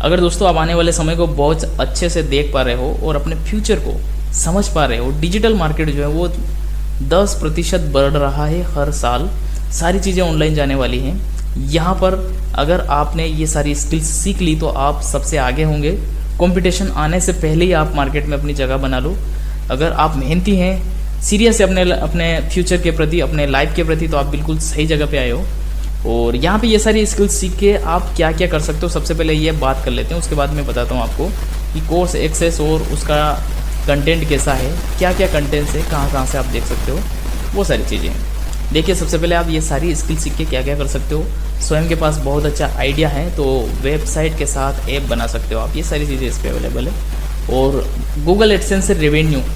अगर दोस्तों आप आने वाले समय को बहुत अच्छे से देख पा रहे हो और अपने फ्यूचर को समझ पा रहे हो, डिजिटल मार्केट जो है वो 10% बढ़ रहा है हर साल, सारी चीज़ें ऑनलाइन जाने वाली हैं। यहाँ पर अगर आपने ये सारी स्किल्स सीख ली तो आप सबसे आगे होंगे। कंपटीशन आने से पहले ही आप मार्केट में अपनी जगह बना लो। अगर आप मेहनती हैं, सीरियस है अपने फ्यूचर के प्रति, अपने लाइफ के प्रति, तो आप बिल्कुल सही जगह पे आए हो। और यहाँ पे ये सारी स्किल्स सीख के आप क्या क्या कर सकते हो, सबसे पहले ये बात कर लेते हैं, उसके बाद मैं बताता हूँ आपको कि कोर्स एक्सेस और उसका कंटेंट कैसा है, क्या क्या कंटेंट्स है, कहाँ कहाँ से आप देख सकते हो, वो सारी चीज़ें। देखिए, सबसे पहले आप ये सारी स्किल सीख के क्या क्या कर सकते हो। स्वयं के पास बहुत अच्छा आइडिया है तो वेबसाइट के साथ ऐप बना सकते हो आप, ये सारी चीज़ें इस पर अवेलेबल है। और गूगल एडसेंस से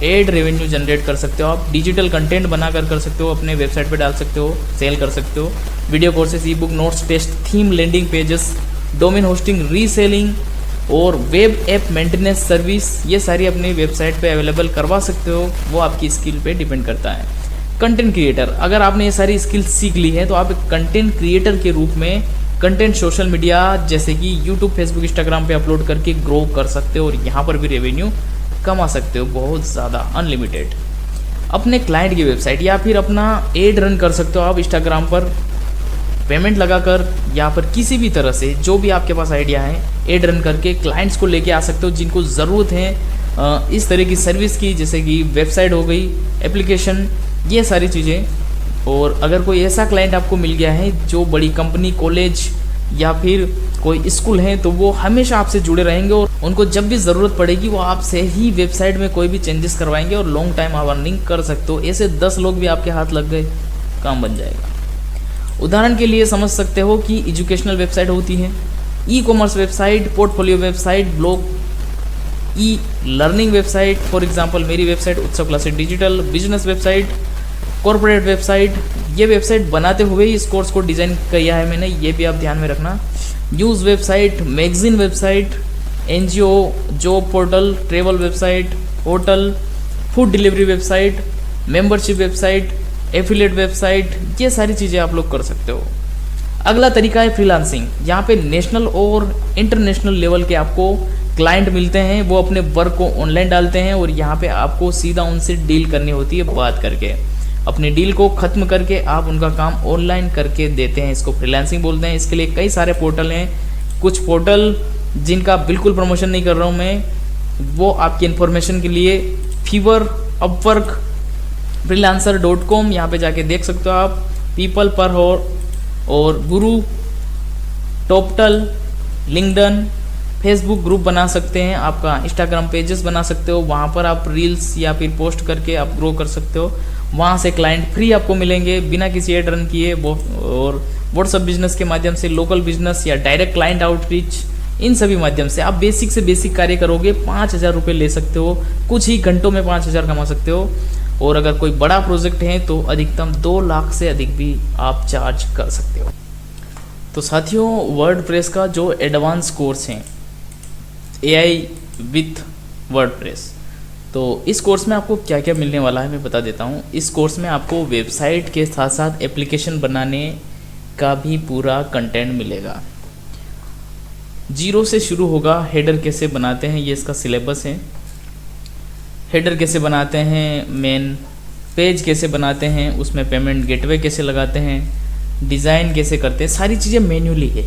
एड रेवेन्यू जनरेट कर सकते हो आप। डिजिटल कंटेंट बनाकर कर सकते हो, अपने वेबसाइट पे डाल सकते हो, सेल कर सकते हो। Video courses, ebook, notes, test, theme, landing pages, domain hosting, reselling और वेब ऐप मेंटेनेंस सर्विस, ये सारी अपनी वेबसाइट पे अवेलेबल करवा सकते हो। वो आपकी स्किल पे डिपेंड करता है। कंटेंट क्रिएटर, अगर आपने ये सारी स्किल्स सीख ली है तो आप एक कंटेंट क्रिएटर के रूप में कंटेंट सोशल मीडिया जैसे कि यूट्यूब, फेसबुक, इंस्टाग्राम पे अपलोड करके ग्रो कर सकते हो और यहाँ पर भी रेवेन्यू कमा सकते हो, बहुत ज़्यादा, अनलिमिटेड। अपने क्लाइंट की वेबसाइट या फिर अपना एड रन कर सकते हो आप इंस्टाग्राम पर पेमेंट लगाकर, या फिर किसी भी तरह से जो भी आपके पास आइडिया है, एड रन करके क्लाइंट्स को लेके आ सकते हो जिनको ज़रूरत है इस तरह की सर्विस की, जैसे कि वेबसाइट हो गई, एप्लीकेशन, ये सारी चीज़ें। और अगर कोई ऐसा क्लाइंट आपको मिल गया है जो बड़ी कंपनी, कॉलेज या फिर कोई स्कूल है, तो वो हमेशा आपसे जुड़े रहेंगे और उनको जब भी ज़रूरत पड़ेगी वो आपसे ही वेबसाइट में कोई भी चेंजेस करवाएंगे और लॉन्ग टाइम आप अर्निंग कर सकते हो। ऐसे 10 लोग भी आपके हाथ लग गए, काम बन जाएगा। उदाहरण के लिए समझ सकते हो कि एजुकेशनल वेबसाइट होती है, e commerce website, portfolio website, blog, e learning website, for example मेरी वेबसाइट उत्सव classes digital, business website, corporate website. ये वेबसाइट बनाते हुए इस कोर्स को डिज़ाइन किया है मैंने, ये भी आप ध्यान में रखना। News website, magazine website, NGO, job portal, travel website, hotel, food delivery website, membership website, affiliate website, ये सारी चीज़ें आप लोग कर सकते हो। अगला तरीका है फ्रीलांसिंग। यहाँ पे नेशनल और इंटरनेशनल लेवल के आपको क्लाइंट मिलते हैं, वो अपने वर्क को ऑनलाइन डालते हैं और यहाँ पे आपको सीधा उनसे डील करनी होती है, बात करके अपनी डील को ख़त्म करके आप उनका काम ऑनलाइन करके देते हैं। इसको फ्रीलांसिंग बोलते हैं। इसके लिए कई सारे पोर्टल हैं, कुछ पोर्टल जिनका बिल्कुल प्रमोशन नहीं कर रहा हूँ मैं, वो आपकी इन्फॉर्मेशन के लिए फीवर, अपवर्क, freelancer.com, यहाँ पे जाके देख सकते हो आप। पीपल पर और गुरु, टॉपटल, लिंक्डइन, फेसबुक ग्रुप बना सकते हैं, आपका इंस्टाग्राम पेजेस बना सकते हो, वहाँ पर आप रील्स या फिर पोस्ट करके आप ग्रो कर सकते हो। वहाँ से क्लाइंट फ्री आपको मिलेंगे बिना किसी एड रन किए। और व्हाट्सएप बिजनेस के माध्यम से, लोकल बिजनेस या डायरेक्ट क्लाइंट आउटरीच, इन सभी माध्यम से आप बेसिक से बेसिक कार्य करोगे, 5,000 रुपये ले सकते हो, कुछ ही घंटों में 5,000 कमा सकते हो। और अगर कोई बड़ा प्रोजेक्ट है तो अधिकतम 2 लाख से अधिक भी आप चार्ज कर सकते हो। तो साथियों, वर्डप्रेस का जो एडवांस कोर्स है AI विथ वर्डप्रेस, तो इस कोर्स में आपको क्या क्या मिलने वाला है मैं बता देता हूँ। इस कोर्स में आपको वेबसाइट के साथ साथ एप्लीकेशन बनाने का भी पूरा कंटेंट मिलेगा। 0 से शुरू होगा। हेडर कैसे बनाते हैं, ये इसका सिलेबस है। हेडर कैसे बनाते हैं, मेन पेज कैसे बनाते हैं, उसमें पेमेंट गेटवे कैसे लगाते हैं, डिज़ाइन कैसे करते हैं, सारी चीज़ें मैन्युअली है।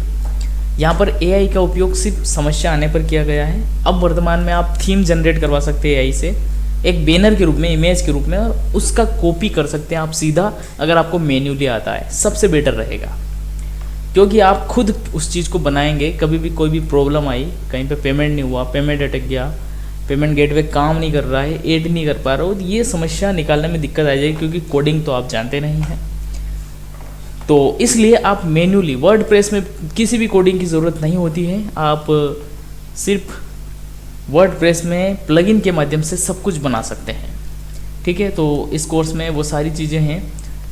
यहाँ पर AI का उपयोग सिर्फ समस्या आने पर किया गया है। अब वर्तमान में आप थीम जनरेट करवा सकते हैं AI से, एक बैनर के रूप में, इमेज के रूप में, और उसका कॉपी कर सकते हैं आप सीधा, अगर आपको मैन्युअली आता है सबसे बेटर रहेगा। क्योंकि आप खुद उस चीज़ को बनाएंगे, कभी भी कोई भी प्रॉब्लम आई, कहीं पे पेमेंट नहीं हुआ, पेमेंट अटक गया, पेमेंट गेटवे काम नहीं कर रहा है, ऐड नहीं कर पा रहे हो, तो ये समस्या निकालने में दिक्कत आ जाएगी, क्योंकि कोडिंग तो आप जानते नहीं हैं। तो इसलिए आप मैन्युअली, वर्डप्रेस में किसी भी कोडिंग की ज़रूरत नहीं होती है, आप सिर्फ वर्डप्रेस में प्लगइन के माध्यम से सब कुछ बना सकते हैं। ठीक है, तो इस कोर्स में वो सारी चीज़ें हैं,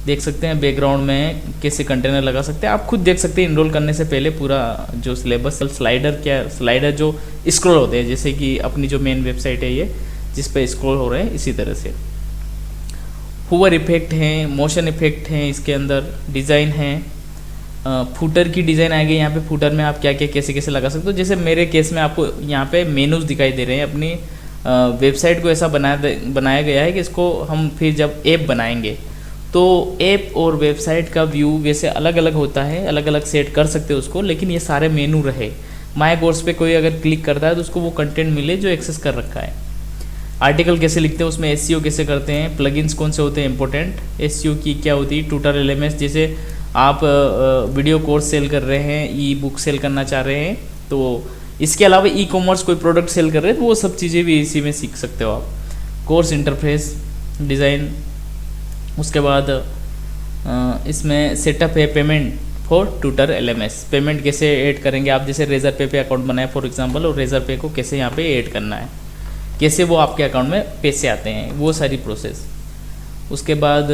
देख सकते हैं। बैकग्राउंड में कैसे कंटेनर लगा सकते हैं, आप खुद देख सकते हैं। इनरोल करने से पहले पूरा जो सिलेबस, स्लाइडर जो स्क्रॉल होते हैं, जैसे कि अपनी जो मेन वेबसाइट है ये, जिस पे स्क्रॉल हो रहे हैं, इसी तरह से हुवर इफेक्ट हैं, मोशन इफेक्ट हैं, इसके अंदर डिज़ाइन हैं, फूटर की डिज़ाइन आ गई। यहाँ पे फूटर में आप क्या क्या कैसे कैसे लगा सकते हो। जैसे मेरे केस में आपको यहाँ पे मेनूज दिखाई दे रहे हैं। अपनी वेबसाइट को ऐसा बनाया गया है कि इसको हम फिर जब ऐप बनाएंगे तो ऐप और वेबसाइट का व्यू वैसे अलग अलग होता है, अलग अलग सेट कर सकते हो उसको, लेकिन ये सारे मेनू रहे। माय कोर्स पे कोई अगर क्लिक करता है तो उसको वो कंटेंट मिले जो एक्सेस कर रखा है। आर्टिकल कैसे लिखते हैं, उसमें एसईओ कैसे करते हैं, प्लगइन्स कौन से होते हैं इंपॉर्टेंट, एसईओ की क्या होती है, ट्यूटर एलएमएस। जैसे आप वीडियो कोर्स सेल कर रहे हैं, ई बुक सेल करना चाह रहे हैं, तो इसके अलावा ई कॉमर्स कोई प्रोडक्ट सेल कर रहे हैं तो वो सब चीज़ें भी इसी में सीख सकते हो आप। कोर्स इंटरफेस डिज़ाइन, उसके बाद इसमें सेटअप है payment for tutor LMS. Payment कैसे ऐड करेंगे आप, जैसे रेजर पे अकाउंट बनाए फॉर एग्जांपल, और रेजर पे को कैसे यहाँ पे ऐड करना है, कैसे वो आपके अकाउंट में पैसे आते हैं, वो सारी प्रोसेस। उसके बाद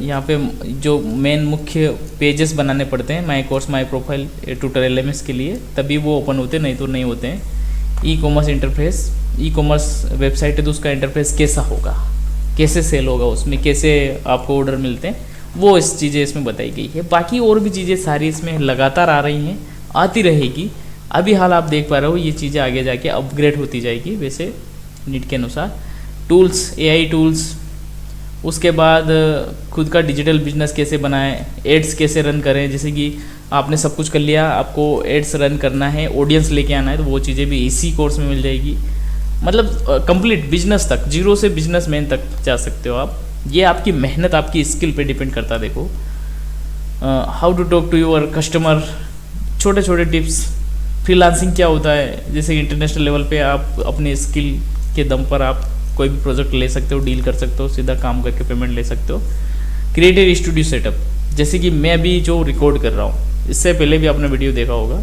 यहाँ पे जो मेन मुख्य पेजेस बनाने पड़ते हैं my course my profile tutor LMS के लिए, तभी वो ओपन होते हैं, नहीं तो नहीं होते हैं। E commerce interface, e commerce website है तो उसका इंटरफेस कैसा होगा, कैसे सेल होगा, उसमें कैसे आपको ऑर्डर मिलते हैं, वो इस चीज़ें इसमें बताई गई है। बाकी और भी चीज़ें सारी इसमें लगातार आ रही हैं, आती रहेगी। अभी हाल आप देख पा रहे हो, ये चीज़ें आगे जाके अपग्रेड होती जाएगी वैसे नीड के अनुसार। टूल्स, एआई टूल्स, उसके बाद खुद का डिजिटल बिजनेस कैसे बनाएं, एड्स कैसे रन करें। जैसे कि आपने सब कुछ कर लिया, आपको एड्स रन करना है, ऑडियंस लेके आना है, तो वो चीज़ें भी इसी कोर्स में मिल जाएगी। मतलब कंप्लीट बिजनेस तक, जीरो से बिजनेसमैन तक जा सकते हो आप। ये आपकी मेहनत, आपकी स्किल पे डिपेंड करता है। देखो how to talk to your customer, छोटे छोटे टिप्स। फ्रीलांसिंग क्या होता है, जैसे इंटरनेशनल लेवल पे आप अपने स्किल के दम पर आप कोई भी प्रोजेक्ट ले सकते हो, डील कर सकते हो, सीधा काम करके पेमेंट ले सकते हो। क्रिएटिव स्टूडियो सेटअप, जैसे कि मैं अभी जो रिकॉर्ड कर रहा हूँ, इससे पहले भी आपने वीडियो देखा होगा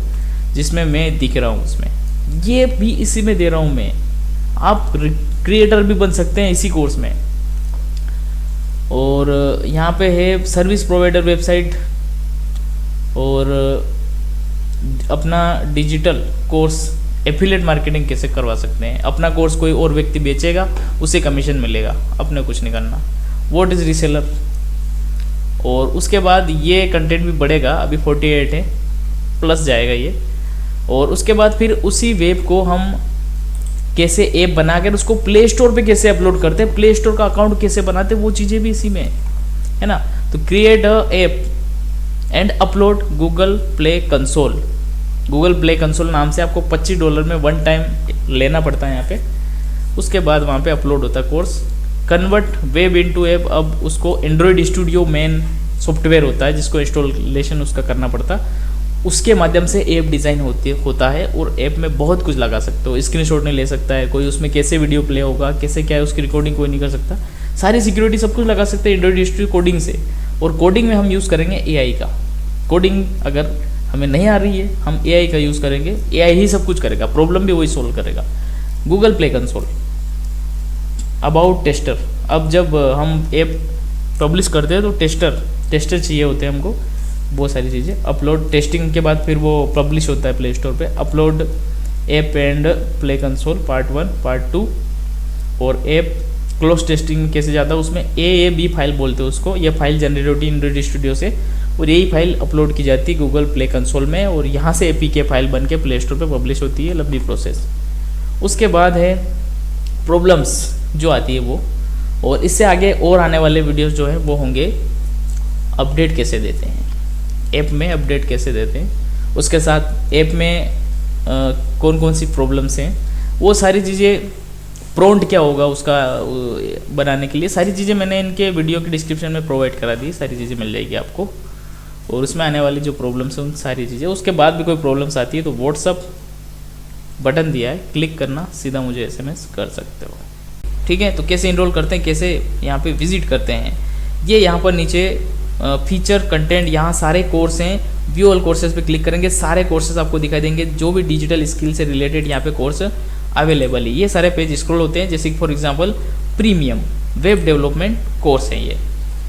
जिसमें मैं दिख रहा हूँ, उसमें ये भी इसी में दे रहा हूँ मैं। आप क्रिएटर भी बन सकते हैं इसी कोर्स में। और यहाँ पे है सर्विस प्रोवाइडर वेबसाइट, और अपना डिजिटल कोर्स एफिलिएट मार्केटिंग कैसे करवा सकते हैं। अपना कोर्स कोई और व्यक्ति बेचेगा, उसे कमीशन मिलेगा, अपने कुछ नहीं करना। व्हाट इज़ रीसेलर, और उसके बाद ये कंटेंट भी बढ़ेगा, अभी 48 है, प्लस जाएगा ये। और उसके बाद फिर उसी वेब को हम कैसे ऐप बनाकर उसको प्ले स्टोर पे कैसे अपलोड करते हैं, प्ले स्टोर का अकाउंट कैसे बनाते हैं, वो चीज़ें भी इसी में है ना। तो create a app and upload Google play console. Google play console नाम से आपको $25 में 1 टाइम लेना पड़ता है यहाँ पे। उसके बाद वहाँ पे अपलोड होता है course. Convert web into app, अब उसको एंड्रॉयड स्टूडियो मेन सॉफ्टवेयर होता है जिसको इंस्टॉलेशन उसका करना पड़ता है, उसके माध्यम से ऐप डिज़ाइन होता है। और ऐप में बहुत कुछ लगा सकते हो, स्क्रीनशॉट नहीं ले सकता है कोई, उसमें कैसे वीडियो प्ले होगा, कैसे क्या है, उसकी रिकॉर्डिंग कोई नहीं कर सकता, सारी सिक्योरिटी सब कुछ लगा सकते हैं एंड्रॉयड स्टूडियो कोडिंग से। और कोडिंग में हम यूज़ करेंगे एआई का। कोडिंग अगर हमें नहीं आ रही है, हम एआई का यूज़ करेंगे, एआई ही सब कुछ करेगा, प्रॉब्लम भी वही सोल्व करेगा। Google play console, about tester, अब जब हम ऐप पब्लिश करते हैं तो टेस्टर चाहिए होते हैं हमको, बहुत सारी चीज़ें। अपलोड टेस्टिंग के बाद फिर वो पब्लिश होता है प्ले स्टोर पे। Upload app and play console part 1 part 2। और ऐप क्लोज टेस्टिंग कैसे जाता है, उसमें AAB फाइल बोलते हैं उसको। ये फाइल जनरेट होती है एंड्रॉयड स्टूडियो से, और यही फाइल अपलोड की जाती है गूगल प्ले कंसोल में, और यहाँ से APK फाइल बन के प्ले स्टोर पर पब्लिश होती है, लंबी प्रोसेस। उसके बाद है प्रॉब्लम्स जो आती है वो, और इससे आगे और आने वाले वीडियोस जो है वो होंगे अपडेट कैसे देते हैं, ऐप में अपडेट कैसे देते हैं, उसके साथ ऐप में कौन कौन सी प्रॉब्लम्स हैं, वो सारी चीज़ें, प्रॉम्प्ट क्या होगा उसका बनाने के लिए, सारी चीज़ें मैंने इनके वीडियो के डिस्क्रिप्शन में प्रोवाइड करा दी, सारी चीज़ें मिल जाएगी आपको। और उसमें आने वाली जो प्रॉब्लम्स हैं उन सारी चीज़ें, उसके बाद भी कोई प्रॉब्लम्स आती है तो व्हाट्सअप बटन दिया है, क्लिक करना, सीधा मुझे SMS कर सकते हो। ठीक है, तो कैसे इनरोल करते हैं, कैसे यहाँ पे विजिट करते हैं, ये यहाँ पर नीचे फीचर कंटेंट, यहाँ सारे कोर्स हैं। व्यू ऑल कोर्सेज पे क्लिक करेंगे, सारे कोर्सेज आपको दिखाई देंगे, जो भी डिजिटल स्किल से रिलेटेड यहाँ पे कोर्स अवेलेबल है। ये सारे पेज स्क्रॉल होते हैं, जैसे कि for example premium web development course है ये।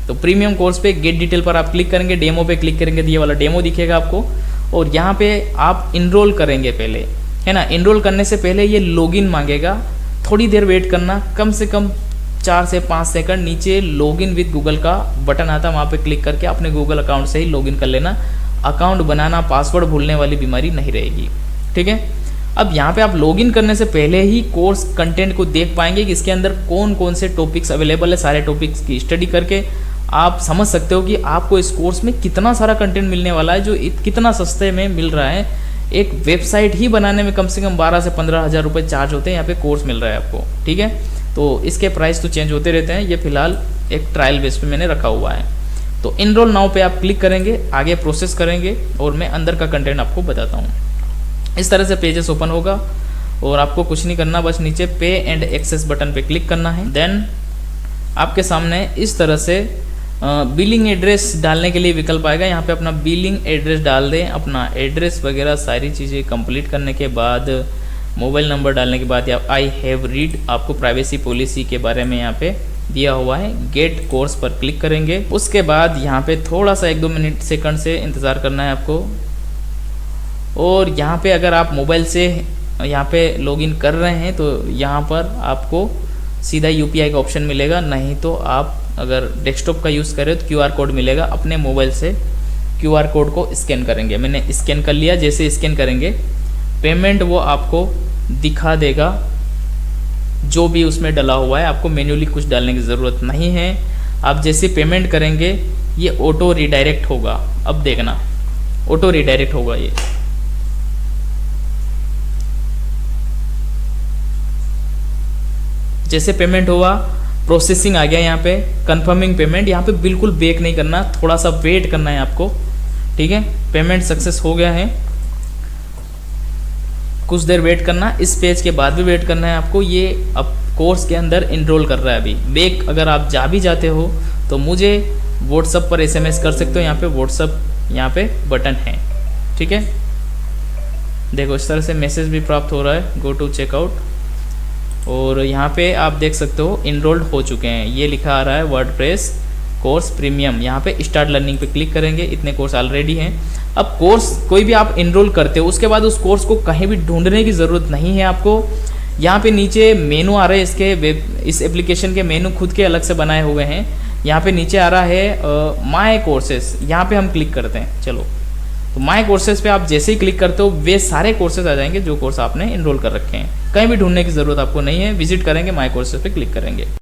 तो प्रीमियम कोर्स पे गेट डिटेल पर आप क्लिक करेंगे, डेमो पे क्लिक करेंगे तो ये वाला डेमो दिखेगा आपको, और यहाँ पे आप इनरोल करेंगे पहले, है ना। इनरोल करने से पहले ये लॉगिन मांगेगा, थोड़ी देर वेट करना, कम से कम 4 से 5 सेकंड। नीचे लॉगिन विद गूगल का बटन आता है, वहाँ पे क्लिक करके अपने गूगल अकाउंट से ही लॉगिन कर लेना। अकाउंट बनाना, पासवर्ड भूलने वाली बीमारी नहीं रहेगी। ठीक है, अब यहाँ पे आप लॉगिन करने से पहले ही कोर्स कंटेंट को देख पाएंगे कि इसके अंदर कौन कौन से टॉपिक्स अवेलेबल है। सारे टॉपिक्स की स्टडी करके आप समझ सकते हो कि आपको इस कोर्स में कितना सारा कंटेंट मिलने वाला है, जो कितना सस्ते में मिल रहा है। एक वेबसाइट ही बनाने में कम से कम 12 से 15 हज़ार रुपये चार्ज होते हैं, यहाँ पे कोर्स मिल रहा है आपको। ठीक है, तो इसके प्राइस तो चेंज होते रहते हैं, ये फिलहाल एक ट्रायल बेस पे मैंने रखा हुआ है। तो इनरोल नाउ पे आप क्लिक करेंगे, आगे प्रोसेस करेंगे और मैं अंदर का कंटेंट आपको बताता हूँ। इस तरह से पेजेस ओपन होगा और आपको कुछ नहीं करना, बस नीचे पे एंड एक्सेस बटन पे क्लिक करना है। देन आपके सामने इस तरह से बिलिंग एड्रेस डालने के लिए विकल्प आएगा। यहाँ पे अपना बिलिंग एड्रेस डाल दें, अपना एड्रेस वगैरह सारी चीज़ें कंप्लीट करने के बाद मोबाइल नंबर डालने के बाद आई हैव रीड आपको प्राइवेसी पॉलिसी के बारे में यहाँ पे दिया हुआ है। गेट कोर्स पर क्लिक करेंगे, उसके बाद यहाँ पे थोड़ा सा 1-2 मिनट सेकंड से इंतज़ार करना है आपको। और यहाँ पे अगर आप मोबाइल से यहाँ पे लॉगिन कर रहे हैं तो यहाँ पर आपको सीधा यूपीआई का ऑप्शन मिलेगा, नहीं तो आप अगर डेस्कटॉप का यूज़ करें तो क्यूआर कोड मिलेगा, अपने मोबाइल से क्यूआर कोड को स्कैन करेंगे। मैंने स्कैन कर लिया, जैसे स्कैन करेंगे पेमेंट वो आपको दिखा देगा, जो भी उसमें डला हुआ है। आपको मैन्युअली कुछ डालने की ज़रूरत नहीं है। आप जैसे पेमेंट करेंगे ये ऑटो रिडायरेक्ट होगा। अब देखना, ऑटो रिडायरेक्ट होगा ये। जैसे पेमेंट हुआ, प्रोसेसिंग आ गया, यहाँ पे कंफर्मिंग पेमेंट। यहाँ पे बिल्कुल बेक नहीं करना, थोड़ा सा वेट करना है आपको। ठीक है, पेमेंट सक्सेस हो गया है, कुछ देर वेट करना। इस पेज के बाद भी वेट करना है आपको। ये अब कोर्स के अंदर इनरोल कर रहा है अभी। बेक अगर आप जा भी जाते हो तो मुझे व्हाट्सअप पर SMS कर सकते हो, यहाँ पे व्हाट्सअप यहाँ पे बटन है। ठीक है, देखो इस तरह से मैसेज भी प्राप्त हो रहा है, गो टू चेकआउट। और यहाँ पे आप देख सकते हो इनरोल्ड हो चुके हैं, ये लिखा आ रहा है वर्डप्रेस कोर्स प्रीमियम। यहाँ पे स्टार्ट लर्निंग पे क्लिक करेंगे, इतने कोर्स ऑलरेडी हैं। अब कोर्स कोई भी आप इनरोल करते हो उसके बाद उस कोर्स को कहीं भी ढूंढने की ज़रूरत नहीं है आपको। यहाँ पे नीचे मेनू आ रहे हैं, इसके इस एप्लीकेशन के मेनू खुद के अलग से बनाए हुए हैं। यहाँ पे नीचे आ रहा है माय कोर्सेस, यहाँ पे हम क्लिक करते हैं। चलो, तो माय कोर्सेज पे आप जैसे ही क्लिक करते हो वे सारे कोर्सेज आ जाएंगे जो कोर्स आपने इनरोल कर रखे हैं। कहीं भी ढूंढने की ज़रूरत आपको नहीं है, विजिट करेंगे माय कोर्सेज पे क्लिक करेंगे।